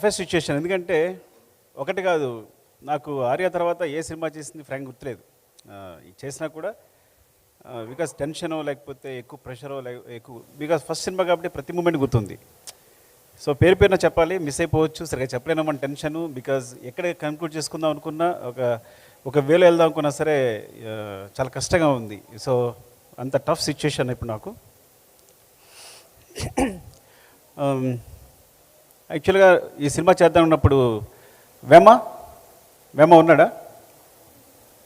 First situation ఎందుకంటే ఒకటి కాదు, నాకు ఆర్య తర్వాత ఏ సినిమా చేసింది ఫ్రాంక్ గుర్తులేదు. చేసినా కూడా బికాస్ టెన్షనో లేకపోతే ఎక్కువ ప్రెషరో ఎక్కువ, బికాస్ ఫస్ట్ సినిమా కాబట్టి ప్రతి మూమెంట్ గుర్తుంది. సో పేరు పేరున చెప్పాలి, మిస్ అయిపోవచ్చు, సరిగా చెప్పలేను మన టెన్షను. బికాజ్ ఎక్కడ కన్క్లూడ్ చేసుకుందాం అనుకున్నా, ఒక వేలో వెళ్దాం అనుకున్నా సరే చాలా కష్టంగా ఉంది. సో అంత టఫ్ సిచ్యుయేషన్ ఇప్పుడు నాకు. యాక్చువల్గా ఈ సినిమా చేద్దాం ఉన్నప్పుడు వేమ ఉన్నాడా?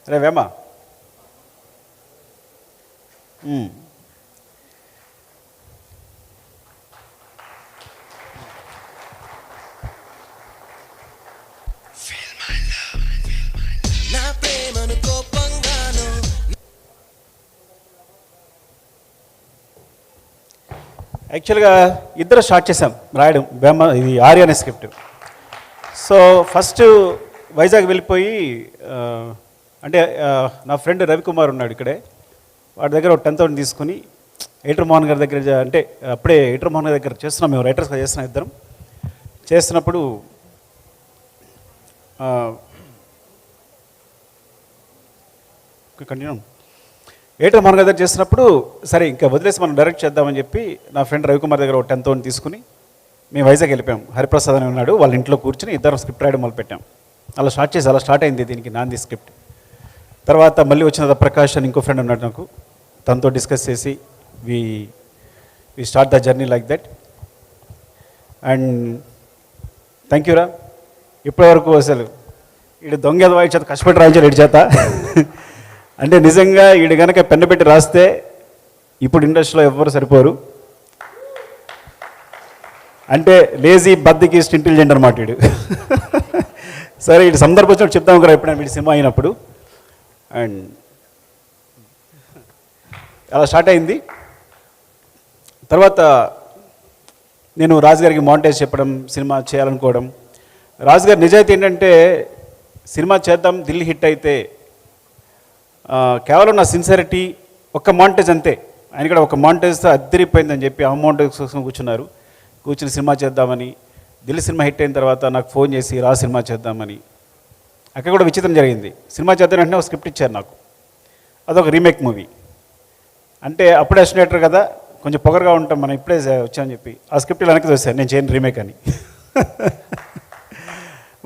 అరే వేమ, యాక్చువల్గా ఇద్దరు స్టార్ట్ చేసాం రాయడం వేమ, ఇది ఆర్య అనే స్క్రిప్ట్. సో ఫస్ట్ వైజాగ్ వెళ్ళిపోయి అంటే నా ఫ్రెండ్ రవికుమార్ ఉన్నాడు ఇక్కడే, వాడి దగ్గర ఒక 10,000 తీసుకుని ఎయిటర్ మోహన్ గారి దగ్గర, అంటే అప్పుడే ఎయిటర్ మోహన్ గారి దగ్గర చేస్తున్నాం, మేము రైటర్స్గా చేస్తున్నాం ఇద్దరం. చేస్తున్నప్పుడు కంటిన్యూ ఎయిటర్ మోహన్ గారి దగ్గర చేస్తున్నప్పుడు సరే ఇంకా వదిలేసి మనం డైరెక్ట్ చేద్దామని చెప్పి నా ఫ్రెండ్ రవికుమార్ దగ్గర ఒక 10,000 తీసుకుని మేము వైజాగ్ వెళ్ళిపోయాం. హరిప్రసాద్ అని ఉన్నాడు, వాళ్ళ ఇంట్లో కూర్చొని ఇద్దరం స్క్రిప్ట్ రాయడం మొదలుపెట్టాం. అలా స్టార్ట్ అయింది దీనికి నాంది స్క్రిప్ట్. తర్వాత మళ్ళీ వచ్చిన ప్రకాష్ అని ఇంకో ఫ్రెండ్ ఉన్నాడు నాకు, తనతో డిస్కస్ చేసి we start the journey like that. And thank యూరా, ఇప్పటివరకు అసలు ఈడు దొంగ వాయి చేత కష్టపడి రాయించాడు ఈడి చేత. అంటే నిజంగా ఈడు కనుక పెన్ను పెట్టి రాస్తే ఇప్పుడు ఇండస్ట్రీలో ఎవ్వరు సరిపోరు. అంటే లేజీ బద్దకిస్ట్ ఇంటెలిజెంట్ అనమాట వీడు. సరే ఇటు సందర్భం వచ్చినప్పుడు చెప్తాము కదా ఎప్పుడైనా వీడి సినిమా అయినప్పుడు. అండ్ అలా స్టార్ట్ అయింది. తర్వాత నేను రాజుగారికి మాంటేజ్ చెప్పడం, సినిమా చేయాలనుకోవడం. రాజుగారి నిజాయితీ ఏంటంటే సినిమా చేద్దాం, ఢిల్లీ హిట్ అయితే కేవలం నా సిన్సియరిటీ, ఒక్క మాంటేజ్ అంతే. ఆయన కూడా ఒక మాంటేజ్తో అద్దరిపోయిందని చెప్పి ఆ మాంటేజ్ కోసం కూర్చుని సినిమా చేద్దామని. ఢిల్లీ సినిమా హిట్ అయిన తర్వాత నాకు ఫోన్ చేసి రా సినిమా చేద్దామని. అక్కడ కూడా విచిత్రం జరిగింది. సినిమా చేద్దాం వెంటనే ఒక స్క్రిప్ట్ ఇచ్చారు నాకు, అదొక రీమేక్ మూవీ. అంటే అప్పుడే అసినేటర్ కదా, కొంచెం పొగరుగా ఉంటాం మనం, ఇప్పుడే వచ్చామని చెప్పి ఆ స్క్రిప్ట్ వెనక్కి చూశాను, నేను చేయను రీమేక్ అని.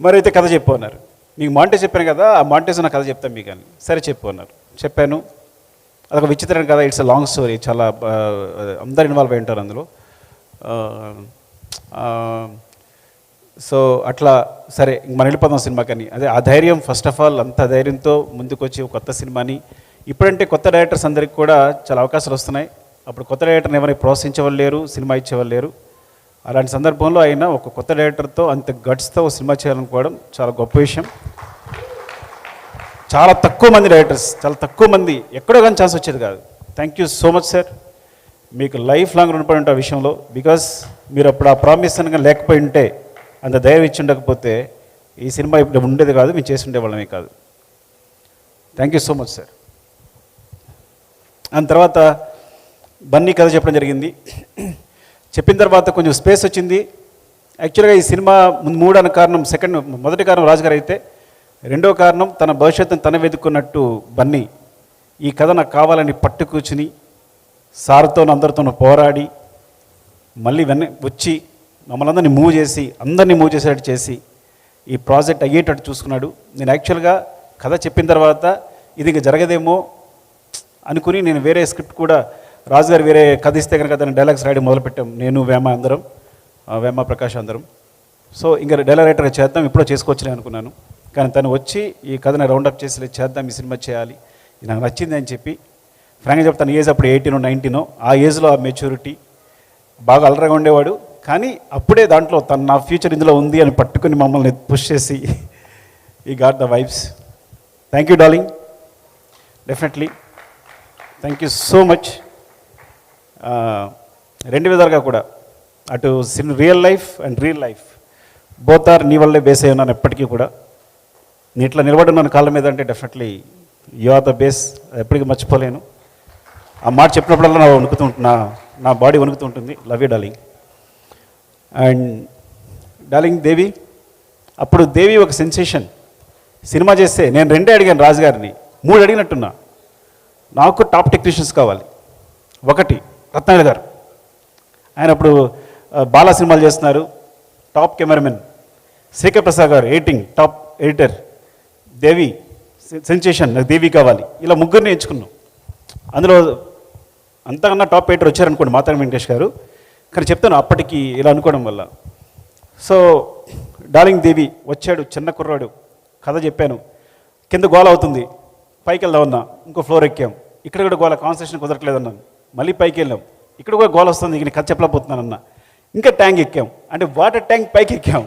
మరి అయితే కథ చెప్పు అన్నారు. మీకు మాంటేజ్ చెప్పాను కదా, ఆ మాంటేజ్ నా కథ చెప్తాను మీకు అని. సరే చెప్పు అన్నారు. చెప్పాను. అదొక విచిత్రం కదా, ఇట్స్ అ లాంగ్ స్టోరీ, చాలా అందరు ఇన్వాల్వ్ అయి ఉంటారు అందులో. సో అట్లా సరే మనం వెళ్ళిపోదాం సినిమాకని. అదే ఆ ధైర్యం, ఫస్ట్ ఆఫ్ ఆల్ అంత ధైర్యంతో ముందుకు వచ్చి కొత్త సినిమాని, ఇప్పుడంటే కొత్త డైరెక్టర్స్ అందరికి కూడా చాలా అవకాశాలు వస్తున్నాయి. అప్పుడు కొత్త డైరెక్టర్ని ఎవరైనా ప్రోత్సహించేవాళ్ళు లేరు, సినిమా ఇచ్చేవాళ్ళు లేరు. అలాంటి సందర్భంలో అయినా ఒక కొత్త డైరెక్టర్తో అంత గట్స్తో ఒక సినిమా చేయాలనుకోవడం చాలా గొప్ప విషయం. చాలా తక్కువ మంది డైరెక్టర్స్, చాలా తక్కువ మంది, ఎక్కడో కానీ ఛాన్స్ వచ్చేది కాదు. Thank you so much sir, మీకు లైఫ్ లాంగ్ రుణపడి ఉంటే ఆ విషయంలో. బికాస్ మీరు అప్పుడు ఆ ప్రామిస్ అనగా లేకపోయి ఉంటే, అంత ధైర్యం ఇచ్చి ఉండకపోతే ఈ సినిమా ఇప్పుడు ఉండేది కాదు, మేము చేసి ఉండేవాళ్ళమే కాదు. Thank you so much sir. దాని తర్వాత బన్నీ కథ చెప్పడం జరిగింది. చెప్పిన తర్వాత కొంచెం స్పేస్ వచ్చింది. యాక్చువల్గా ఈ సినిమా మూడు అన్న కారణం, మొదటి కారణం రాజుగారు అయితే, రెండో కారణం తన భవిష్యత్తును తన వెతుక్కున్నట్టు బన్నీ ఈ కథ నాకు కావాలని పట్టు కూర్చుని సార్తో అందరితో పోరాడి మళ్ళీ వచ్చి మమ్మల్ని అందరినీ మూవ్ చేసేటట్టు చేసి ఈ ప్రాజెక్ట్ అయ్యేటట్టు చూసుకున్నాడు. నేను యాక్చువల్గా కథ చెప్పిన తర్వాత ఇది ఇంకా జరగదేమో అనుకుని నేను వేరే స్క్రిప్ట్ కూడా, రాజుగారు వేరే కథ ఇస్తే కనుక దాన్ని డైలాగ్స్ రాయడం మొదలుపెట్టాం, నేను వేమ ప్రకాష్ అందరం. సో ఇంకా డైలాగ్ రైటర్గా చేద్దాం, ఇప్పుడో చేసుకోవచ్చులే అనుకున్నాను. కానీ తను వచ్చి ఈ కథని రౌండప్ చేసి చేద్దాం, ఈ సినిమా చేయాలి, ఇది నాకు నచ్చింది అని చెప్పి. ఫ్రాంక్గా చెప్తాను, ఏజ్ అప్పుడు 18 19 ఆ ఏజ్లో ఆ మెచ్యూరిటీ, బాగా అలరగా ఉండేవాడు. కానీ అప్పుడే దాంట్లో నా ఫ్యూచర్ ఇందులో ఉంది అని పట్టుకుని మమ్మల్ని పుష్ చేసి ఈ got the vibes. Thank you darling, definitely thank you so much. రెండు విధాలుగా కూడా, అటు real life and real life both are నీ వల్లే బేస్ అయి ఉన్నాను ఎప్పటికీ కూడా. నీ ఇట్లా నిలబడున్నాను కాళ్ళ మీద అంటే definitely you are the base, ఎప్పటికీ మర్చిపోలేను. ఆ మాట చెప్పినప్పుడల్లా నా వణుకుతూ నా బాడీ వణుకుతూ ఉంటుంది. Love you darling. And darling Devi, అప్పుడు దేవి ఒక సెన్సేషన్. సినిమా చేస్తే నేను 2 అడిగాను రాజు గారిని, 3 అడిగినట్టున్నా. నాకు టాప్ టెక్నీషియన్స్ కావాలి. 1 రత్నాకర్ గారు, ఆయన అప్పుడు బాలా సినిమాలు చేస్తున్నారు, టాప్ కెమెరామెన్. శేఖర్ ప్రసాద్ గారు ఎడిటింగ్, టాప్ ఎడిటర్. దేవి సెన్సేషన్, నాకు దేవి కావాలి. ఇలా 3 ఎంచుకున్నాం. అందులో అంతకన్నా టాప్ ఎడిటర్ వచ్చారనుకోండి మాతారి వెంకటేష్ గారు. కానీ చెప్తాను అప్పటికి ఇలా అనుకోవడం వల్ల. సో డార్లింగ్ దేవి వచ్చాడు, చిన్న కుర్రాడు, కథ చెప్పాను. కింద గోల అవుతుంది, పైకి వెళ్దామన్నా, ఇంకో ఫ్లోర్ ఎక్కాం. ఇక్కడ కూడా గోల, కాన్సన్ట్రేషన్ కుదరట్లేదన్నాను. మళ్ళీ పైకి వెళ్ళాం, ఇక్కడ కూడా గోల వస్తుంది, ఇక కథ చెప్పలేకపోతున్నానన్నా. ఇంకా ట్యాంక్ ఎక్కాం, అంటే వాటర్ ట్యాంక్ పైకి ఎక్కాం.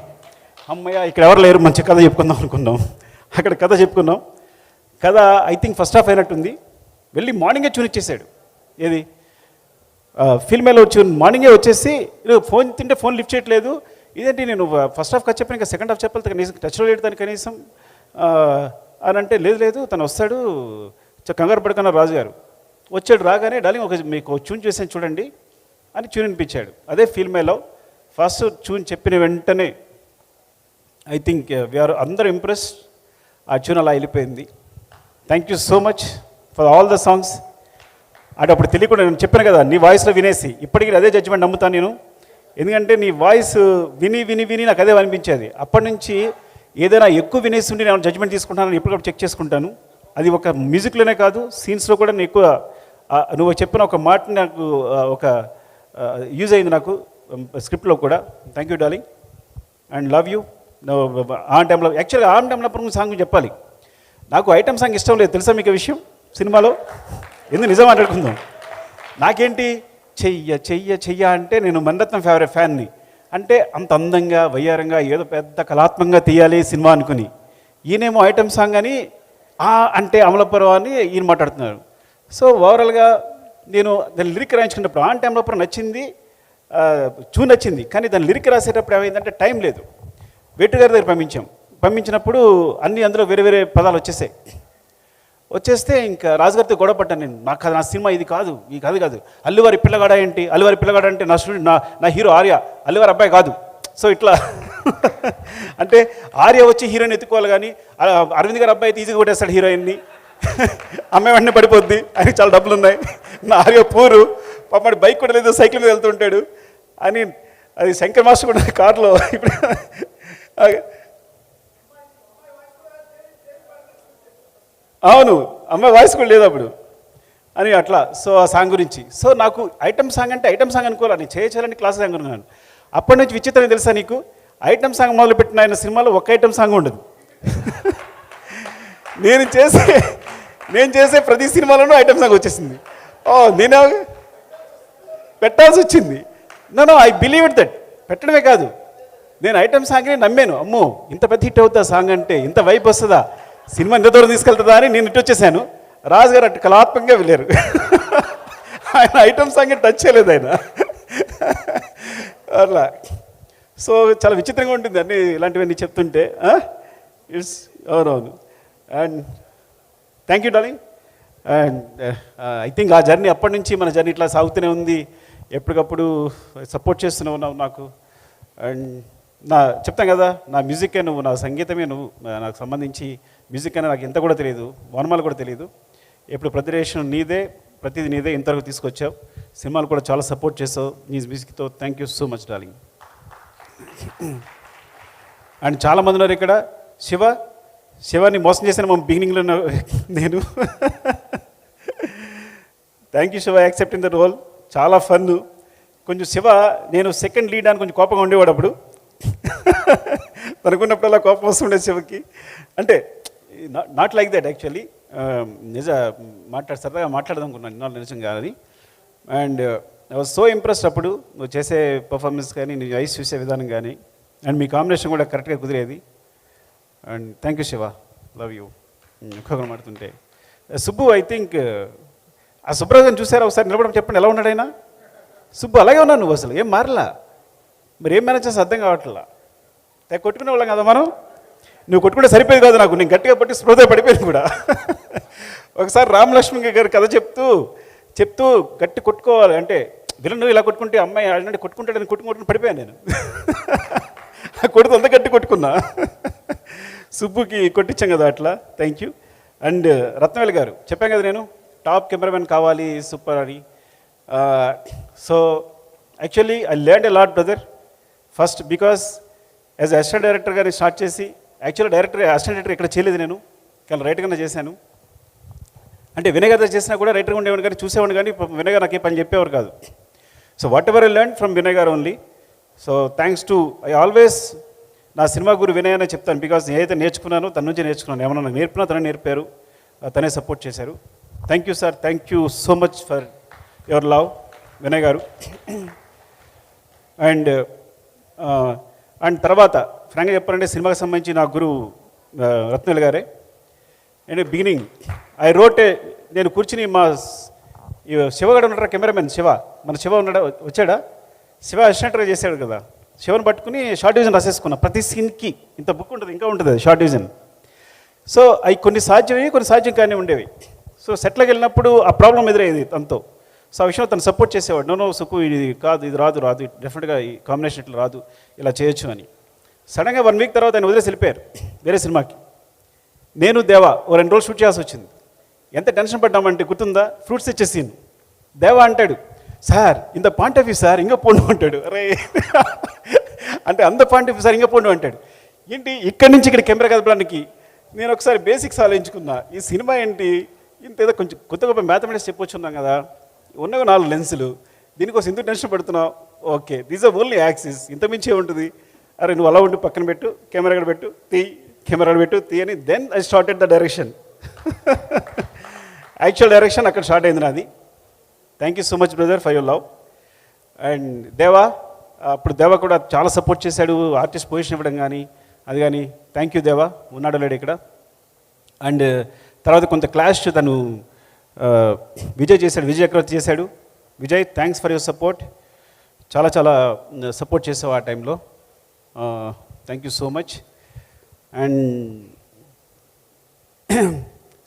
అమ్మయ్య ఇక్కడ ఎవరు లేరు, మంచి కథ చెప్పుకుందాం అనుకున్నాం. అక్కడ కథ చెప్పుకున్నాం. కథ ఐ థింక్ ఫస్ట్ హాఫ్ అయినట్టుంది. వెళ్ళి మార్నింగే చూనిచ్చేసాడు. ఏది ఫిల్మేలో వచ్చి మార్నింగే వచ్చేసి ఫోన్ తింటే ఫోన్ లిఫ్ట్ చేయట్లేదు. ఇదేంటి నేను ఫస్ట్ హాఫ్ కథ చెప్పాను, ఇంకా సెకండ్ హాఫ్ చెప్పాలి కనీసం, టచ్లో లేడు దాన్ని కనీసం అని అంటే, లేదు తను వస్తాడు, కంగారు పడుకున్నారు రాజు గారు. వచ్చాడు, రాగానే డార్లింగ్ ఒక మీకు చూన్ చేసాను చూడండి అని చూన్ వినిపించాడు. అదే ఫిల్మేలో ఫస్ట్ చూన్ చెప్పిన వెంటనే ఐ థింక్ వీఆర్ అందరూ ఇంప్రెస్. ఆ ట్యూన్ అలా వెళ్ళిపోయింది. Thank you so much for all the songs. అంటే అప్పుడు తెలియకుండా నేను చెప్పాను కదా, నీ వాయిస్లో వినేసి ఇప్పటికీ అదే జడ్జిమెంట్ నమ్ముతాను నేను. ఎందుకంటే నీ వాయిస్ విని విని విని నాకు అదే అనిపించేది. అప్పటి నుంచి ఏదైనా ఎక్కువ వినేసి ఉండి నేను జడ్జిమెంట్ తీసుకుంటాను, ఎప్పటికప్పుడు చెక్ చేసుకుంటాను. అది ఒక మ్యూజిక్లోనే కాదు, సీన్స్లో కూడా నేను ఎక్కువ నువ్వు చెప్పిన ఒక మాట నాకు ఒక యూజ్ అయింది నాకు స్క్రిప్ట్లో కూడా. Thank you darling and love you. On టైంలో యాక్చువల్గా ఆన్ టైంలో సాంగ్ చెప్పాలి. నాకు ఐటమ్ సాంగ్ ఇష్టం లేదు, తెలుసా మీకు విషయం సినిమాలో? ఎందుకు నిజం మాట్లాడుకుందాం. నాకేంటి చెయ్య చెయ్య చెయ్య అంటే నేను మణిరత్నం ఫేవరెట్ ఫ్యాన్ని. అంటే అంత అందంగా వయ్యారంగా ఏదో పెద్ద కళాత్మకంగా తీయాలి సినిమా అనుకుని, ఈయనేమో ఐటమ్ సాంగ్ అని అంటే అమలపురం అని ఈయన మాట్లాడుతున్నారు. సో ఓవరాల్గా నేను దాని లిరిక్ రాయించుకున్నప్పుడు ఆన్ టైంలో నచ్చింది, నచ్చింది. కానీ దాని లిరిక్ రాసేటప్పుడు ఏమైందంటే టైం లేదు. వేటు గారి దగ్గర పంపించినప్పుడు అన్నీ అందులో వేరే వేరే పదాలు వచ్చేస్తే ఇంకా రాజుగారితో గొడవ పడ్డాను నేను. నాకు నా సినిమా ఇది కాదు, ఈ కథ కాదు. అల్లువారి పిల్లగాడ ఏంటి, అల్లువారి పిల్లగాడ అంటే నా స్టూడెంట్, నా హీరో ఆర్య, అల్లువారి అబ్బాయి కాదు. సో ఇట్లా అంటే ఆర్య వచ్చి హీరోయిన్ ఎత్తుకోవాలి, కానీ అరవింద్ గారి అబ్బాయి ఈజీగా కొట్టేస్తాడు హీరోయిన్ని. అమ్మాయి వెంటనే పడిపోద్ది, ఆయనకి చాలా డబ్బులు ఉన్నాయి. నా ఆర్య పూరు పాపడి బైక్ కూడా లేదు, సైకిల్ మీద వెళ్తుంటాడు అని. అది శంకర్ మాస్టర్ కూడా కారులో ఇప్పుడు అవును, అమ్మాయి వాయిస్ కూడా లేదు అప్పుడు అని అట్లా. సో ఆ సాంగ్ గురించి. సో నాకు ఐటమ్ సాంగ్ అంటే ఐటమ్ సాంగ్ అనుకోవాలి, నేను చేయాలని క్లాస్ సాంగ్ అనుకున్నాను. అప్పటి నుంచి విచిత్రం తెలుసా నీకు, ఐటమ్ సాంగ్ మొదలుపెట్టిన ఆయన సినిమాలో ఒక్క ఐటమ్ సాంగ్ ఉండదు. నేను చేసే ప్రతి సినిమాలోనూ ఐటమ్ సాంగ్ వచ్చేసింది. నేను పెట్టాల్సి వచ్చింది. No I believe it that. పెట్టడమే కాదు, నేను ఐటమ్ సాంగ్ని నమ్మాను. అమ్మో ఇంత పెద్ద హిట్ అవుతుందా సాంగ్ అంటే, ఇంత వైపు వస్తుందా, సినిమా ఇంత దూరం తీసుకెళ్తుందా అని నేను ఇటు వచ్చేసాను. రాజుగారు అటు కళాత్మకంగా వెళ్ళారు. ఆయన ఐటమ్ సాంగ్ టచ్ చేయలేదు ఆయన అట్లా. సో చాలా విచిత్రంగా ఉంటుంది అన్నీ ఇలాంటివన్నీ చెప్తుంటే. ఇట్స్ అవునవును. And thank you darling. And I think ఆ జర్నీ అప్పటి నుంచి మన జర్నీ ఇట్లా సాగుతూనే ఉంది. ఎప్పటికప్పుడు సపోర్ట్ చేస్తూనే ఉన్నావు నాకు. అండ్ చెప్తాను కదా, నా మ్యూజికే నువ్వు, నా సంగీతమే నువ్వు. నాకు సంబంధించి మ్యూజిక్ అనేది నాకు ఎంత కూడా తెలియదు, వర్ణమాలు కూడా తెలియదు. ఎప్పుడు ప్రతిరేషన్ నీదే, ప్రతిదీ నీదే, ఇంతవరకు తీసుకొచ్చావు. సినిమాలు కూడా చాలా సపోర్ట్ చేసావు నీ మ్యూజిక్తో. Thank you so much darling. And చాలామంది ఉన్నారు ఇక్కడ. శివాని మోసం చేశాను మా బిగినింగ్లో నేను. Thank you Shiva, accepting the role. చాలా ఫన్. కొంచెం శివ నేను సెకండ్ లీడ్ అని కొంచెం కోపంగా ఉండేవాడు అప్పుడు. తనుకున్నప్పుడల్లా కోపం వస్తుండే శివకి. అంటే నాట్ లైక్ దట్ యాక్చువల్లీ. సరదాగా మాట్లాడదాం అనుకున్నాను, ఇన్నాళ్ళు నిజం కాదని. And I was so impressed అప్పుడు నువ్వు చేసే పర్ఫార్మెన్స్ కానీ, నీ ఐస్ చూసే విధానం కానీ, అండ్ మీ కాంబినేషన్ కూడా కరెక్ట్గా కుదిరేది. And thank you Shiva, love you. ఒక్కొక్కరు మాడుతుంటే సుబ్బు, ఐ థింక్ ఆ సుబ్రహ్మణ్యం చూసారా ఒకసారి నిలబడడం, చెప్పండి ఎలా ఉన్నాడైనా? సుబ్బు అలాగే ఉన్నాను, నువ్వు అసలు ఏం మారలా. మరి ఏం మేనేజ్ చేస్తే అర్థం కావట్లా. కొట్టుకునే వాళ్ళం కదా మనం. నువ్వు కొట్టుకుంటే సరిపోయేది కాదు నాకు, నేను గట్టిగా పట్టి స్పృహ పడిపోయాను కూడా. ఒకసారి రామలక్ష్మి గారు కథ చెప్తూ గట్టి కొట్టుకోవాలి అంటే, విలన్ ఇలా కొట్టుకుంటే అమ్మాయి అంటే కొట్టుకుంటాడని కొట్టుకుంటూ పడిపోయాను నేను. కొడుతు అంత గట్టి కొట్టుకున్నా. సుబ్బుకి కొట్టించాం కదా అట్లా. Thank you. అండ్ రత్నవేల్ గారు చెప్పాను కదా నేను టాప్ కెమెరామెన్ కావాలి సూపర్ అని. So actually I learn a lot brother. First because as assistant director గారిని స్టార్ట్ చేసి యాక్చువల్లీ అసిస్టెంట్ డైరెక్టర్ ఇక్కడ చేయలేదు నేను, కానీ రైటర్గానే చేశాను. అంటే వినయ్ గారు చేసినా కూడా రైటర్గా ఉండేవాడు కానీ చూసేవాడు, కానీ వినయ్ గారు నాకు ఏ పని చెప్పేవారు కాదు. So whatever I learn from Vinay garu only. So thanks to I always నా సినిమా గురు వినయ్ అనే చెప్తాను. బికాస్ ఏదైతే నేర్చుకున్నానో తన నుంచి నేర్చుకున్నాను. ఏమన్నా నాకు నేర్పినా తనే నేర్పారు, తనే సపోర్ట్ చేశారు. Thank you sir, thank you so much for your love Vinay గారు. అండ్ తర్వాత ఫ్రాంక్గా చెప్పాలంటే సినిమాకి సంబంధించి నా గురువు రత్నవేల్ గారే. అండ్ బిగినింగ్ ఐ రోట్ నేను కూర్చుని మా శివగాడు ఉన్నాడు కెమెరామెన్ శివ, మన శివ ఉన్నాడా వచ్చాడా, శివ అసిస్టెంట్గా చేశాడు కదా, శివను పట్టుకుని షార్ట్ డివిజన్ రాసేసుకున్నా. ప్రతి సీన్కి ఇంత బుక్ ఉంటుంది, ఇంకా ఉంటుంది అది షార్ట్ డివిజన్. సో అవి కొన్ని సాధ్యమయ్యి కొన్ని సాధ్యం కానీ ఉండేవి. సో సెట్లోకి వెళ్ళినప్పుడు ఆ ప్రాబ్లం ఎదురయ్యేది తనతో. సో ఆ విషయంలో తను సపోర్ట్ చేసేవాడు. నో సుకు ఇది కాదు, ఇది రాదు డెఫినెట్గా ఈ కాంబినేషన్ ఇట్లా రాదు, ఇలా చేయొచ్చు అని. సడన్గా 1 వీక్ తర్వాత ఆయన వదిలేసి వెళ్ళిపోయారు వేరే సినిమాకి. నేను దేవా ఓ 2 రోజులు షూట్ చేయాల్సి వచ్చింది. ఎంత టెన్షన్ పడ్డామంటే గుర్తుందా, ఫ్రూట్స్ ఇచ్చే సీన్. దేవా అంటాడు, సార్ ఇంత పాయింట్ ఆఫ్ వ్యూ సార్ ఇంకా పోండు అంటాడు. అరే అంటే అంత పాయింట్ ఆఫ్ వ్యూ సార్ ఇంకా పోండు అంటాడు. ఏంటి ఇక్కడి నుంచి ఇక్కడ కెమెరా కదపడానికి. నేను ఒకసారి బేసిక్స్ ఆలోచించుకున్నా, ఈ సినిమా ఏంటి ఇంత ఏదో కొంచెం కొత్త గొప్ప మ్యాథమెటిక్స్ చెప్పొచ్చున్నాం కదా, ఉన్నగా 4 లెన్సులు, దీనికోసం ఎందుకు టెన్షన్ పడుతున్నావు, okay these are only axis, ఇంత మించే ఉంటుంది. అరే నువ్వు అలా ఉండి పక్కన పెట్టు, కెమెరా కూడా పెట్టు, కెమెరా పెట్టు అని. Then I started the direction. Actual direction అక్కడ స్టార్ట్ అయింది నాది. Thank you so much brother for your love. And Deva, అప్పుడు దేవా కూడా చాలా సపోర్ట్ చేశాడు, ఆర్టిస్ట్ పొజిషన్ ఇవ్వడం కానీ అది కానీ. థ్యాంక్ యూ దేవా, ఉన్నాడు లేడు ఇక్కడ. అండ్ తర్వాత కొంత క్లాష్ తను విజయ్ చేశాడు, విజయ్ చక్రవర్తి చేశాడు. Vijay thanks for your support, చాలా చాలా సపోర్ట్ చేసావు ఆ టైంలో. Thank you so much. And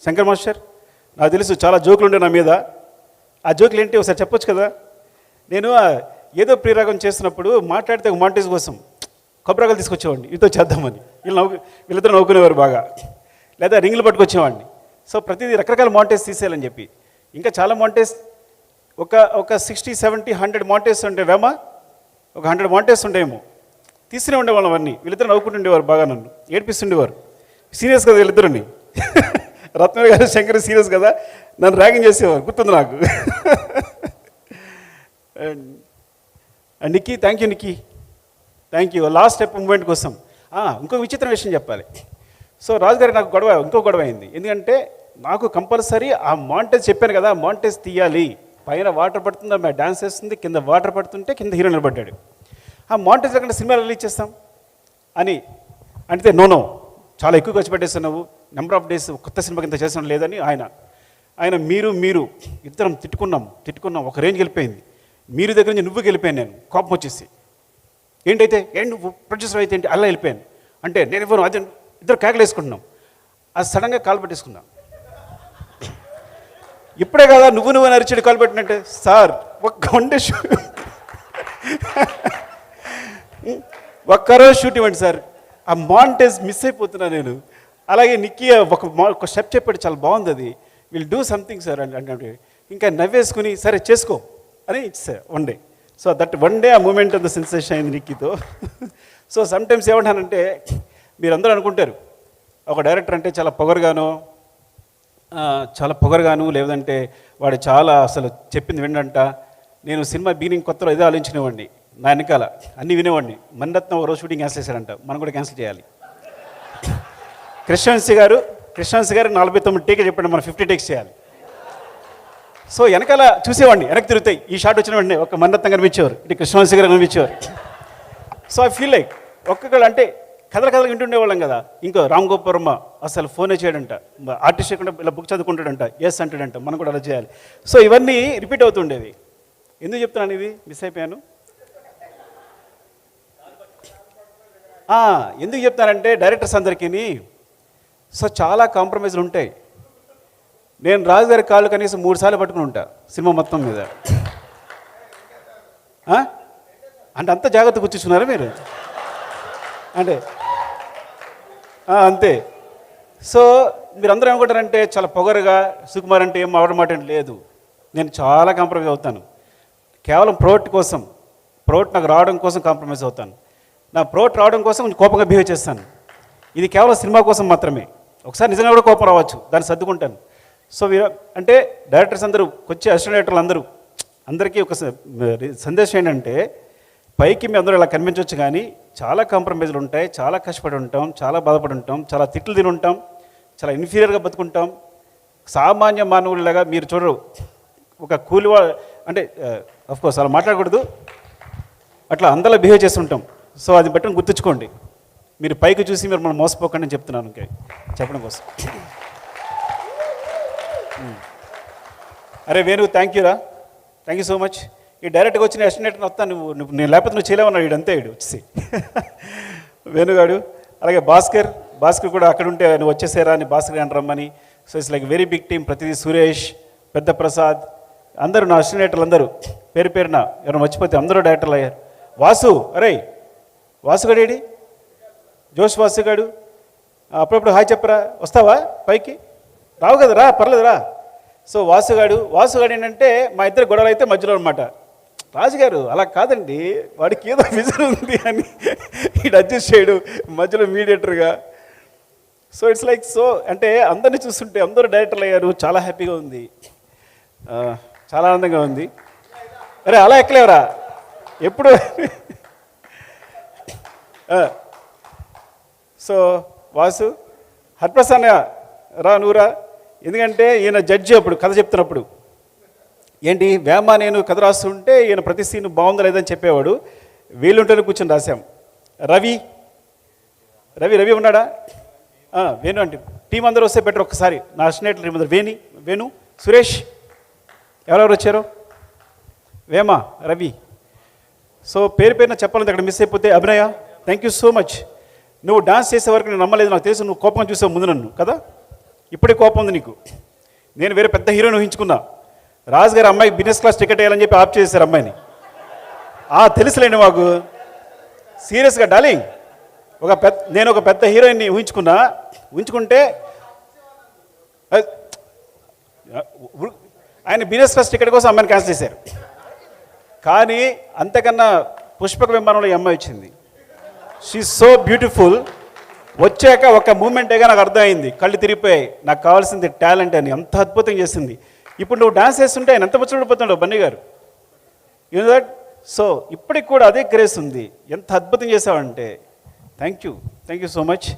Shankar master, నాకు తెలుసు చాలా జోకులు ఉండే నా మీద. ఆ జోకులు ఏంటి ఒకసారి చెప్పొచ్చు కదా. నేను ఏదో ప్రియరాగం చేస్తున్నప్పుడు మాట్లాడితే ఒక మాంటేజ్ కోసం కొబ్బరికాయలు తీసుకొచ్చేవాడిని, వీటితో చేద్దామని. వీళ్ళిద్దరు నవ్వుకునేవారు బాగా, లేదా రింగులు పట్టుకొచ్చేవాడిని. సో ప్రతిదీ రకరకాల మాంటేజ్ తీసేయాలని చెప్పి. ఇంకా చాలా మాంటేజ్ ఒక 60, 70, 100 మాంటేజ్ ఉంటే వేమా, ఒక 100 మాంటేజ్ ఉండేమో తీస్తూనే ఉండేవాళ్ళం అవన్నీ. వీళ్ళిద్దరు నవ్వుకుంటుండేవారు బాగా, నన్ను ఏడిపిస్తుండేవారు. సీరియస్ కదా వీళ్ళిద్దరుని. రత్నవేల్ గారు శంకర్ సీరియస్ కదా, నన్ను ర్యాగింగ్ చేసేవారు, గుర్తుంది నాకు. And Nikki, thank you Nikki, thank you. Last step moment కోసం ఇంకొక విచిత్ర విషయం చెప్పాలి. సో రాజుగారి నాకు ఇంకో గొడవ అయింది. ఎందుకంటే నాకు కంపల్సరీ ఆ మాంటేజ్ చెప్పాను కదా, మాంటేజ్ తీయాలి. పైన వాటర్ పడుతుంది, ఆమె డాన్స్ చేస్తుంది, కింద వాటర్ పడుతుంటే కింద హీరో నిలబడ్డాడు. ఆ మాంటేజ్ లేకుండా సినిమా రిలీజ్ చేస్తాం అని అంటే నో చాలా ఎక్కువ ఖర్చు పెట్టేస్తున్నావు, నెంబర్ ఆఫ్ డేస్ కొత్త సినిమాకి ఇంత చేసిన లేదని ఆయన మీరు ఇద్దరం తిట్టుకున్నాం. ఒక రేంజ్ వెళ్ళిపోయింది. మీరు దగ్గర నుంచి నువ్వు వెళ్ళిపోయాను. నేను కోపం వచ్చేసి ఏంటైతే నువ్వు ప్రొడ్యూసర్ అయితే ఏంటి అలా వెళ్ళిపోయాను అంటే నేను ఇవ్వను, అదే ఇద్దరు కేకలు వేసుకుంటున్నాం. అది సడన్గా కాల్ పెట్టేసుకున్నాం. ఇప్పుడే కదా నువ్వు అరిచాడు కాల్ పెట్టినట్టే. సార్ ఒక్కరోజు షూట్ ఇవ్వండి సార్, ఆ మాంటేజ్ మిస్ అయిపోతున్నా నేను. అలాగే నిక్కీ ఒక స్టెప్ చెప్పాడు, చాలా బాగుంది, అది విల్ డూ సంథింగ్ సార్ అంటే ఇంకా నవ్వేసుకుని సరే చేసుకో అని ఇచ్చేసారు 1 డే. సో దట్ 1 డే ఆ మూమెంట్ అంత సెన్సేషన్ అయింది నిక్కీతో. సో సమ్టైమ్స్ ఏమంటానంటే మీరందరూ అనుకుంటారు ఒక డైరెక్టర్ అంటే చాలా పొగరుగాను లేదంటే వాడు చాలా అసలు చెప్పింది వినంట. నేను సినిమా బిగినింగ్ కొత్తలో ఏదో ఆలోచించినవాడిని, నా వెనకాల అన్నీ వినేవాడిని. మణిరత్నం ఒక రోజు షూటింగ్ క్యాన్సిల్ చేశారంట, మనం కూడా క్యాన్సిల్ చేయాలి. కృష్ణవంశీ గారు 49 టేక్ చెప్పండి, మనం 50 టేక్స్ చేయాలి. సో వెనకాల చూసేవాడిని, వెనక్కి తిరుగుతాయి. ఈ షాట్ వచ్చిన వెంటనే ఒక మణిరత్నం కనిపించేవారు, ఇటు కృష్ణవంశీ గారు కనిపించేవారు. సో ఐ ఫీల్ లైక్ ఒక్కొక్కళ్ళు అంటే కథలు వింటుండేవాళ్ళం కదా. ఇంకో రామ్ గోపాల్ వర్మ అసలు ఫోనే చేయడంట, ఆర్టిస్ట్ కూడా ఇలా బుక్ చదువుకుంటాడంట, ఎస్ అంటాడంట, మనం కూడా అలా చేయాలి. సో ఇవన్నీ రిపీట్ అవుతుండేవి. ఎందుకు చెప్తున్నాను ఇది, మిస్ అయిపోయాను. ఎందుకు చెప్తానంటే డైరెక్టర్స్ అందరికీ సో చాలా కాంప్రమైజ్లు ఉంటాయి. నేను రాజుగారి కాళ్ళు కనీసం 3 సార్లు పట్టుకుని ఉంటా సినిమా మొత్తం మీద. అంటే అంత జాగ్రత్త కూర్చున్నారా మీరు? అంటే అంతే. సో మీరందరూ ఏమనుకుంటారంటే చాలా పొగరుగా సుకుమార్ అంటే ఏం అవడం మాట లేదు. నేను చాలా కాంప్రమైజ్ అవుతాను. కేవలం ప్రోట్ కోసం, ప్రోట్ నాకు రావడం కోసం కాంప్రమైజ్ అవుతాను. నా ప్రోట్ రావడం కోసం కొంచెం కోపంగా బిహేవ్ చేస్తాను. ఇది కేవలం సినిమా కోసం మాత్రమే. ఒకసారి నిజంగా కూడా కోపం రావచ్చు, దాన్ని సర్దుకుంటాను. సో అంటే డైరెక్టర్స్ అందరూ వచ్చే అసిస్టెంట్ డైరెక్టర్లు అందరికీ ఒక సందేశం ఏంటంటే, పైకి మీ అందరూ ఇలా కనిపించవచ్చు కానీ చాలా కాంప్రమైజ్లు ఉంటాయి, చాలా కష్టపడి ఉంటాం, చాలా బాధపడి ఉంటాం, చాలా తిట్లు తిని ఉంటాం, చాలా ఇన్ఫీరియర్గా బతుకుంటాం. సామాన్య మానవుడిలాగా మీరు చూడరు. ఒక కూలివా అంటే అఫ్కోర్స్ అలా మాట్లాడకూడదు, అట్లా అందరిలా బిహేవ్ చేస్తుంటాం. సో అది బట్టి గుర్తుంచుకోండి. మీరు పైకి చూసి మీరు మనం మోసపోకండి అని చెప్తున్నాను ఇంకా చెప్పడం కోసం. అరే వేణు, థ్యాంక్ యూ రా, థ్యాంక్ యూ సో మచ్. ఈ డైరెక్ట్గా వచ్చిన ఎస్టిమేట్ని వస్తాను, నేను లేకపోతే నువ్వు చేయలేమన్నాడు. వీడంతే వీడు వచ్చేసి వేణుగాడు. అలాగే భాస్కర్ కూడా అక్కడ ఉంటే నువ్వు వచ్చేసారా అని భాస్కర్ గారిని రమ్మని. So it's like very big team. ప్రతిదీ సురేష్, పెద్ద ప్రసాద్, అందరూ నా అసిస్టెంట్లు అందరూ పేరు పేరున ఎవరైనా మర్చిపోతే అందరూ డైరెక్టర్లు అయ్యారు. వాసు, అరే వాసుగాడేడి, జోష్ వాసుగాడు, అప్పుడప్పుడు హాయ్ చెప్పరా, వస్తావా పైకి? రావు కదా, రా, పర్లేదు రా. సో వాసుగాడు ఏంటంటే మా ఇద్దరు గొడవలు అయితే మధ్యలో అనమాట. రాజుగారు అలా కాదండి, వాడికి ఏదో విజన్ ఉంది అని ఈడు అడ్జస్ట్ చేయడు మధ్యలో మీడియేటర్గా. సో ఇట్స్ లైక్ సో అంటే అందరినీ చూస్తుంటే అందరూ డైరెక్టర్లు అయ్యారు, చాలా హ్యాపీగా ఉంది, చాలా ఆనందంగా ఉంది. అరే అలా ఎక్కలేవరా ఎప్పుడు. సో వాసు, హరిప్రసన్న రా, నువ్వురా. ఎందుకంటే ఈయన జడ్జి అప్పుడు కథ చెప్తున్నప్పుడు ఏంటి వేమ నేను కథ రాస్తుంటే ఈయన ప్రతి సీన్ బాగుందా లేదని చెప్పేవాడు. వీళ్ళుంటేనే కూర్చొని రాశాం. రవి ఉన్నాడా? వేణు అంటే టీం అందరూ వస్తే బెటర్. ఒక్కసారి నా అసిస్టెంట్ టీం అందరూ వేణు, సురేష్, ఎవరెవరు వచ్చారు? వేమ, రవి. సో పేరున చెప్పాలంటే అక్కడ మిస్ అయిపోతే అభినయ, థ్యాంక్ యూ సో మచ్. నువ్వు డాన్స్ చేసే వరకు నేను నమ్మలేదు, నాకు తెలుసు నువ్వు కోపంగా చూసావు ముందు నన్ను కదా. ఇప్పుడే కోపం ఉంది నీకు. నేను వేరే పెద్ద హీరోని ఊహించుకున్నా. రాజు గారు అమ్మాయికి బిజినెస్ క్లాస్ టికెట్ వేయాలని చెప్పి ఆప్ చేశారు అమ్మాయిని. తెలుసులేండి మాకు. సీరియస్గా డార్లింగ్, నేను ఒక పెద్ద హీరోయిన్ని ఊహించుకుంటే ఆయన బిజినెస్ క్లాస్ టికెట్ కోసం అమ్మాయిని క్యాన్సిల్ చేశారు. కానీ అంతకన్నా పుష్పక విమానంలో ఈ అమ్మాయి వచ్చింది. She so beautiful. వచ్చాక ఒక మూమెంటేగా నాకు అర్థమైంది, కళ్ళు తిరిగిపోయాయి. నాకు కావాల్సింది టాలెంట్ అని, అంత అద్భుతం చేసింది. ఇప్పుడు నువ్వు డాన్స్ చేస్తుంటే ఆయన ఎంత ముచ్చడిపోతున్నాడు బన్నీ గారు, యూనో దట్. సో ఇప్పటికి కూడా అదే గ్రేస్ ఉంది. ఎంత అద్భుతం చేసావంటే thank you so much.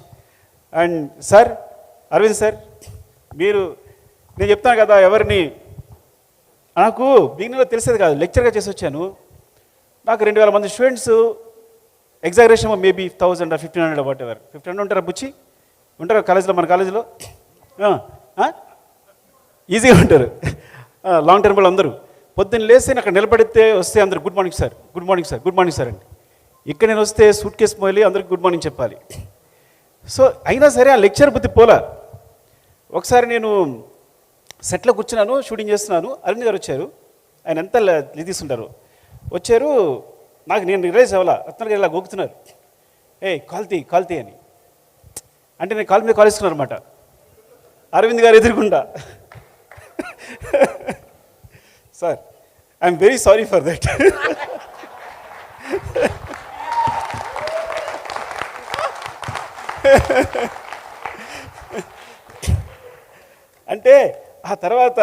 And sir, Arvind sir, నేను చెప్తాను కదా, ఎవరిని నాకు బిగినింగ్లో తెలిసేది కాదు, లెక్చర్గా చేసి వచ్చాను. నాకు 2000 మంది students, exaggeration maybe 1000 or 1500 what ever. 1500 ఉంటారా బుచ్చి? ఉంటారా కాలేజీలో? మన కాలేజీలో ఈజీగా ఉంటారు. లాంగ్ టర్మ్ వాళ్ళు అందరూ పొద్దున్న లేస్తే అక్కడ నిలబడితే వస్తే అందరు good morning sir, good morning sir, good morning sir అండి. ఇక్కడ నేను వస్తే సూట్ కేసు మోయాలి, అందరికి గుడ్ మార్నింగ్ చెప్పాలి. సో అయినా సరే ఆ లెక్చర్ బుద్ధి పోలా. ఒకసారి నేను సెట్లో కూర్చున్నాను, షూటింగ్ చేస్తున్నాను. అరవింద్ గారు వచ్చారు. ఆయన ఎంత తీసుకుంటారు, వచ్చారు. నేను రిలైజ్ అవ్వాలా, రత్న గారు ఇలా గోకుతున్నారు, కాల్తీ అని. అంటే నేను కాలు మీద కాలుస్తున్నాను అనమాట. అరవింద్ గారు ఎదురుకుండా, sir I'm very sorry for that. అంటే ఆ తర్వాత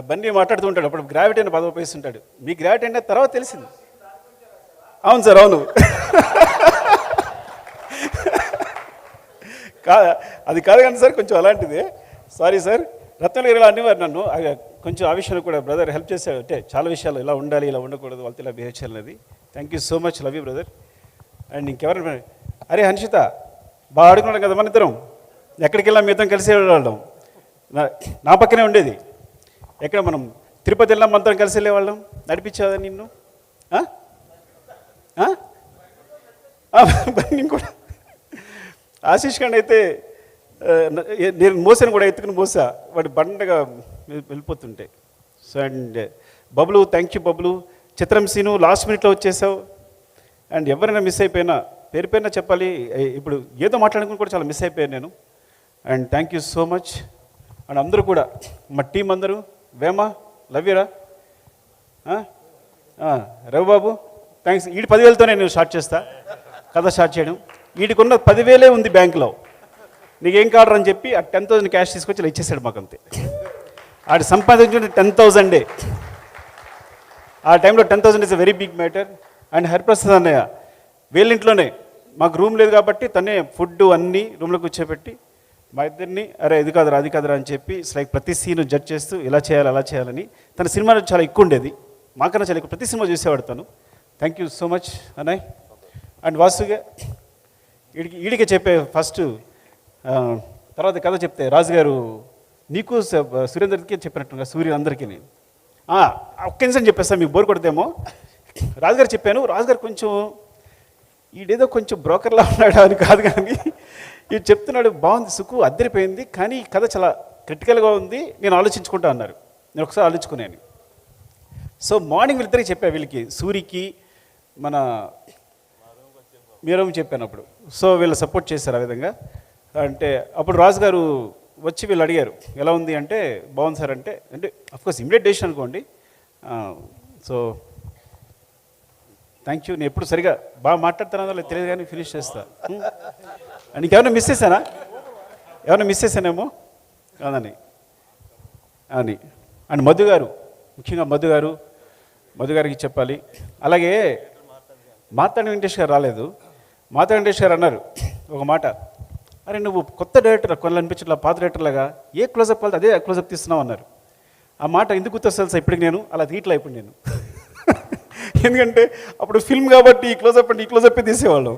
బన్నీ మాట్లాడుతూ ఉంటాడు, అప్పుడు గ్రావిటీ అని పదవి ఉపయోగిస్తుంటాడు. మీ గ్రావిటీ అంటే తర్వాత తెలిసింది. అవును సార్, అవును. అది కాదు కానీ సార్, కొంచెం అలాంటిదే. Sorry sir. రత్న గారు ఇలా అనేవారు నన్ను, కొంచెం ఆ విషయంలో కూడా బ్రదర్ హెల్ప్ చేశాడు. అంటే చాలా విషయాలు ఇలా ఉండాలి, ఇలా ఉండకూడదు, వాళ్ళతో ఇలా బిహేవ్ చేయాలనేది. Thank you so much, love you brother. And ఇంకెవరు? అరే హన్షిత, బాగా ఆడుకున్నాడు కదా మన ఇద్దరం. ఎక్కడికి వెళ్ళాం మీ ఇద్దరం కలిసి వెళ్ళేవాళ్ళం. నా పక్కనే ఉండేది. ఎక్కడ మనం తిరుపతి వెళ్ళాం, మంత్రం కలిసి వెళ్ళేవాళ్ళం. నడిపించాదా నిన్ను? నేను కూడా ఆశీష్ ఖండ్ అయితే నేను మోసాను కూడా, ఎత్తుకుని మోసా, వాడి బండగా వెళ్ళిపోతుంటే. So and Bablu, thank you Bablu. చిత్రం సీను, లాస్ట్ మినిట్లో వచ్చేసావు. అండ్ ఎవరైనా మిస్ అయిపోయినా పేరు పేరున చెప్పాలి, ఇప్పుడు ఏదో మాట్లాడుకుని కూడా చాలా మిస్ అయిపోయాను నేను. And thank you so much. And అందరూ కూడా మా టీం అందరూ, వేమ లవ్యూరా, రవిబాబు థ్యాంక్స్. వీడి 10,000తో నేను స్టార్ట్ చేస్తా కథ స్టార్ట్ చేయడం. వీడికున్న 10,000 ఉంది బ్యాంకులో, నీకేం కావాలి అని చెప్పి ఆ 10,000 క్యాష్ తీసుకొచ్చి ఇలా ఇచ్చేసాడు మాకు అంతే. ఆడు సంపాదించుకుంటే 10,000. ఆ టైంలో 10,000 is a very big matter. And Hariprasad అన్నయ్య వీళ్ళింట్లోనే, మాకు రూమ్ లేదు కాబట్టి తనే ఫుడ్ అన్నీ రూమ్లో కూర్చోబెట్టి మా ఇద్దరిని అరే ఇది కాదురా అది కాదురా అని చెప్పి లైక్ ప్రతి సీను జడ్జ్ చేస్తూ ఇలా చేయాలి అలా చేయాలని. తన సినిమాలో చాలా ఎక్కువ ఉండేది, మాకన్నా చాలా ఎక్కువ, ప్రతి సినిమా చూసేవాడు తను. థ్యాంక్ యూ సో మచ్ అన్నయ్య. అండ్ వాసుగా ఈడికే చెప్పే ఫస్ట్, తర్వాత కథ చెప్తే రాజుగారు నీకు సురేందర్కి చెప్పినట్టుగా సూర్య అందరికీ ఒక్క నిమిషం చెప్పేస్తాను, మీకు బోర్ కొడదేమో. రాజుగారు చెప్పాను, రాజుగారు కొంచెం ఈడేదో కొంచెం బ్రోకర్లా ఉన్నాడు అని కాదు, కానీ ఇది చెప్తున్నాడు బాగుంది సుకు అద్దరిపోయింది, కానీ ఈ కథ చాలా క్రిటికల్గా ఉంది, నేను ఆలోచించుకుంటా అన్నారు. నేను ఒకసారి ఆలోచించుకున్నాను. సో మార్నింగ్ వీళ్ళిద్దరికి చెప్పా, వీళ్ళకి సూరికి మన మీరేమో చెప్పాను అప్పుడు. సో వీళ్ళు సపోర్ట్ చేశారు ఆ విధంగా. అంటే అప్పుడు రాజుగారు వచ్చి వీళ్ళు అడిగారు ఎలా ఉంది అంటే బాగుంది సార్ అంటే అఫ్కోర్స్ ఇమ్మీడియట్ డెసిషన్ అనుకోండి. So thank you. నేను ఎప్పుడు సరిగా బాగా మాట్లాడుతున్నానో లేదు తెలియదు కానీ ఫినిష్ చేస్తా. నీకేమైనా మిస్ చేశానా, ఏమైనా మిస్ చేశానేమో కాదని అని. అండ్ మధు గారు, ముఖ్యంగా మధు గారికి చెప్పాలి. అలాగే మాతాడి వెంకటేష్ గారు రాలేదు. మాతాడి వెంకటేష్ గారు అన్నారు ఒక మాట, అరే నువ్వు కొత్త డైరెక్టర్ కొన్ని అనిపించట్లా, పాత డైరెక్టర్లాగా ఏ క్లోజప్ వాళ్ళు అదే క్లోజప్ తీస్తున్నావు అన్నారు. ఆ మాట ఎందుకు గుర్తొస్తుంది సార్ ఇప్పటికి, నేను అలా తీయట్లా ఇప్పుడు నేను. ఎందుకంటే అప్పుడు ఫిల్మ్ కాబట్టి ఈ క్లోజప్ అంటే ఈ క్లోజప్పే తీసేవాళ్ళం,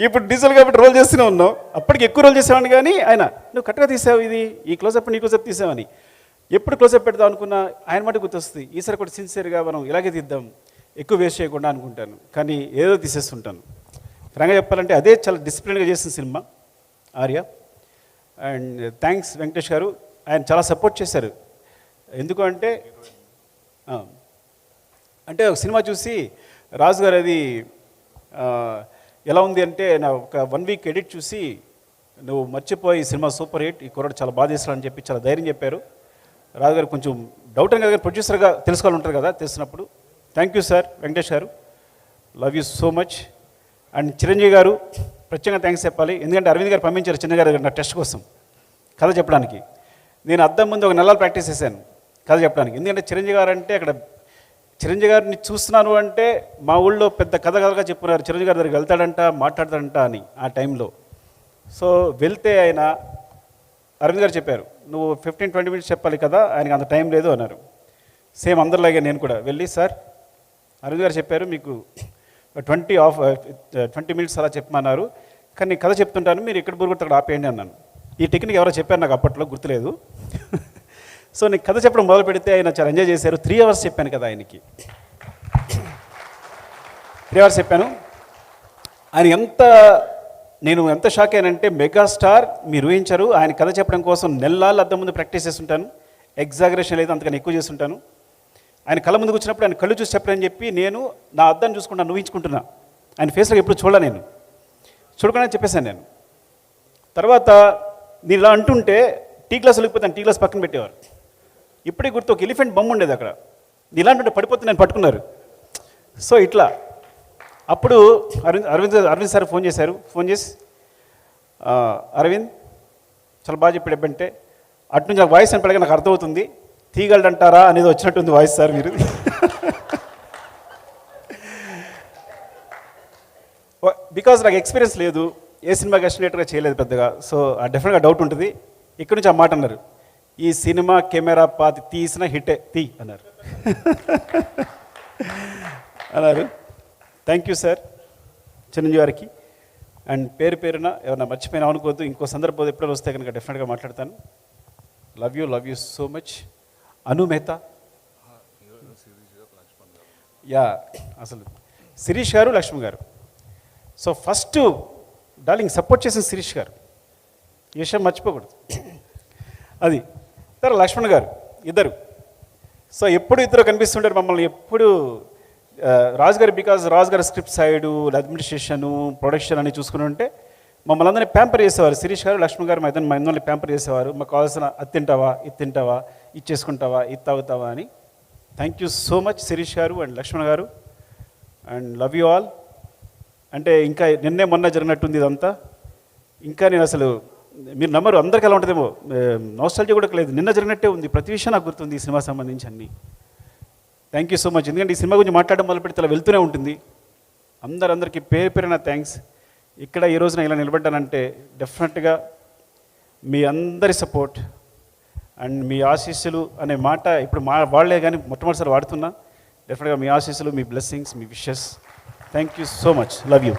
ఇప్పుడు డీజిల్ కాబట్టి రోల్ చేస్తూనే ఉన్నాం. అప్పటికి ఎక్కువ రోల్ చేసేవాడిని, కానీ ఆయన నువ్వు కరెక్ట్గా తీసావు, ఇది ఈ క్లోజప్ నీ క్లోజప్ తీసావని ఎప్పుడు క్లోజప్ పెడదాం అనుకున్నా ఆయన మాట గుర్తొస్తుంది. ఈసారి కూడా సిన్సియర్గా మనం ఇలాగే తీద్దాం, ఎక్కువ వేస్ట్ చేయకుండా అనుకుంటాను, కానీ ఏదో తీసేస్తుంటాను. ఫ్రాంక్గా చెప్పాలంటే అదే చాలా డిసిప్లిన్గా చేసిన cinema Arya. And thanks Venkatesh గారు, ఆయన చాలా సపోర్ట్ చేశారు. ఎందుకు అంటే ఒక సినిమా చూసి రాజు గారు అది ఎలా ఉంది అంటే నా ఒక 1 వీక్ ఎడిట్ చూసి నువ్వు మర్చిపోయి సినిమా సూపర్ హిట్, ఈ కుర్రాడు చాలా బాగా చేస్తాడని చెప్పి చాలా ధైర్యం చెప్పారు. రాజు గారు కొంచెం డౌట్ అని కదా, ప్రొడ్యూసర్గా తెలుసుకోవాలి ఉంటారు కదా, తెలిసినప్పుడు. థ్యాంక్ యూ సార్ వెంకటేష్ గారు, love you so much. And Chiranjeevi గారు ప్రత్యేకంగా థ్యాంక్స్ చెప్పాలి, ఎందుకంటే అరవింద్ గారు పంపించారు చిరంజీవి గారు నా టెస్ట్ కోసం కథ చెప్పడానికి. నేను అద్దం ముందు ఒక నెలలు ప్రాక్టీస్ చేశాను కథ చెప్పడానికి, ఎందుకంటే చిరంజీవి గారు అంటే అక్కడ చిరంజీవి గారిని చూస్తున్నాను అంటే మా ఊళ్ళో పెద్ద కథగా చెప్పున్నారు, చిరంజీవి గారి దగ్గరికి వెళ్తాడంట మాట్లాడతాడంట అని ఆ టైంలో. సో వెళ్తే ఆయన అరవింద్ గారు చెప్పారు నువ్వు 15-20 మినిట్స్ చెప్పాలి కదా, ఆయనకి అంత టైం లేదు అన్నారు. సేమ్ అందరిలాగే నేను కూడా వెళ్ళి సార్ అరవింద్ గారు చెప్పారు మీకు 20 మినిట్స్ అలా చెప్పమన్నారు, కానీ కథ చెప్తుంటాను మీరు ఎక్కడ బురుగుతాడు అక్కడ ఆపేయండి అన్నాను. ఈ టెక్నిక్ ఎవరో చెప్పారు నాకు అప్పట్లో గుర్తులేదు. సో నేను కథ చెప్పడం మొదలు పెడితే ఆయన చాలా ఎంజాయ్ చేశారు. 3 అవర్స్ చెప్పాను కదా ఆయనకి, 3 అవర్స్ చెప్పాను. నేను ఎంత షాక్ అయ్యానంటే మెగాస్టార్ మీరు ఊహించారు, ఆయన కథ చెప్పడం కోసం నెలలు అద్దం ముందు ప్రాక్టీస్ చేస్తుంటాను, ఎగ్జాగరేషన్ లేదు అంతకన్నా ఎక్కువ చేస్తుంటాను. ఆయన కళ్ళ ముందుకు వచ్చినప్పుడు ఆయన కళ్ళు చూసి చెప్పడని చెప్పి నేను నా అద్దాన్ని చూసుకుంటాను, ఊహించుకుంటున్నా. ఆయన ఫేస్లో ఎప్పుడు చూడలే, నేను చూడకుండా చెప్పేశాను. నేను తర్వాత నేను ఇలా అంటుంటే టీ గ్లాస్ వెళ్ళిపోతాను, టీ గ్లాస్ పక్కన పెట్టేవారు. ఇప్పటికి గుర్తు ఒక ఎలిఫెంట్ బొమ్మ ఉండేది అక్కడ, ఇలా అంటుంటే పడిపోతే నేను పట్టుకున్నారు. సో ఇట్లా అప్పుడు అరవింద్ సార్ ఫోన్ చేసి అరవింద్ చాలా బాగా చెప్పాడు ఎబ్బంటే, అటు నుంచి నాకు వాయిస్ అని నాకు అర్థమవుతుంది, తీగలడంటారా అనేది వచ్చినట్టుంది వాయిస్ సార్ మీరు. బికాజ్ నాకు ఎక్స్పీరియన్స్ లేదు, ఏ సినిమాకి ఎస్టిమేటర్గా చేయలేదు పెద్దగా, సో డెఫినెట్గా డౌట్ ఉంటుంది. ఇక్కడి నుంచి ఆ మాట అన్నారు, ఈ సినిమా కెమెరా పాతి తీసిన హిట్టే తీ అన్నారు. థ్యాంక్ యూ సార్ చిరంజీవి గారికి. అండ్ పేరున ఏమన్నా మర్చిపోయినా అనుకోవద్దు, ఇంకో సందర్భం ఎప్పుడైనా వస్తే కనుక డెఫినెట్గా మాట్లాడతాను. Love you so much. Anu Mehta, yeah అసలు శిరీష్ గారు లక్ష్మి గారు. సో ఫస్ట్ డార్లింగ్ సపోర్ట్ చేసిన శిరీష్ గారు, ఈ విషయం మర్చిపోకూడదు. అది తర్వాత లక్ష్మణ్ గారు, ఇద్దరు. సో ఎప్పుడు ఇద్దరు కనిపిస్తుంటారు మమ్మల్ని, ఎప్పుడు రాజు గారు బికాజ్ రాజు గారి స్క్రిప్ట్ సైడు అడ్మినిస్ట్రేషను ప్రొడక్షన్ అని చూసుకుని ఉంటే మమ్మల్ని అందరినీ ప్యాంపర్ చేసేవారు. శిరీష్ గారు, లక్ష్మణ్ గారు మా అందరినీ ప్యాంపర్ చేసేవారు. మాకు కావాల్సిన అది తింటావా, ఇది తింటావా, ఇది చేసుకుంటావా, ఇది తాగుతావా అని. Thank you so much Shirish గారు అండ్ లక్ష్మణ్ గారు, అండ్ లవ్ యూ ఆల్. అంటే ఇంకా నిన్నే మొన్న జరిగినట్టుంది ఇదంతా. ఇంకా నేను అసలు మీరు నమ్మరు, అందరికీ ఎలా ఉంటుందేమో, నాస్టాల్జియా కూడా లేదు. నిన్న జరిగినట్టే ఉంది, ప్రతి విషయం నాకు గుర్తుంది ఈ సినిమా సంబంధించి అన్నీ. Thank you so much. ఎందుకంటే ఈ సినిమా గురించి మాట్లాడడం మొదలు పెడితే అలా వెళ్తూనే ఉంటుంది. అందరికీ పేరు పేరున థ్యాంక్స్. ఇక్కడ ఈ రోజున ఇలా నిలబడ్డానంటే డెఫినెట్గా మీ అందరి సపోర్ట్ అండ్ మీ ఆశీస్సులు అనే మాట ఇప్పుడు వాళ్లే కానీ మొట్టమొదటిసారి వాడుతున్నా. డెఫినెట్గా మీ ఆశీస్సులు, మీ బ్లెస్సింగ్స్, మీ wishes. Thank you so much. Love you.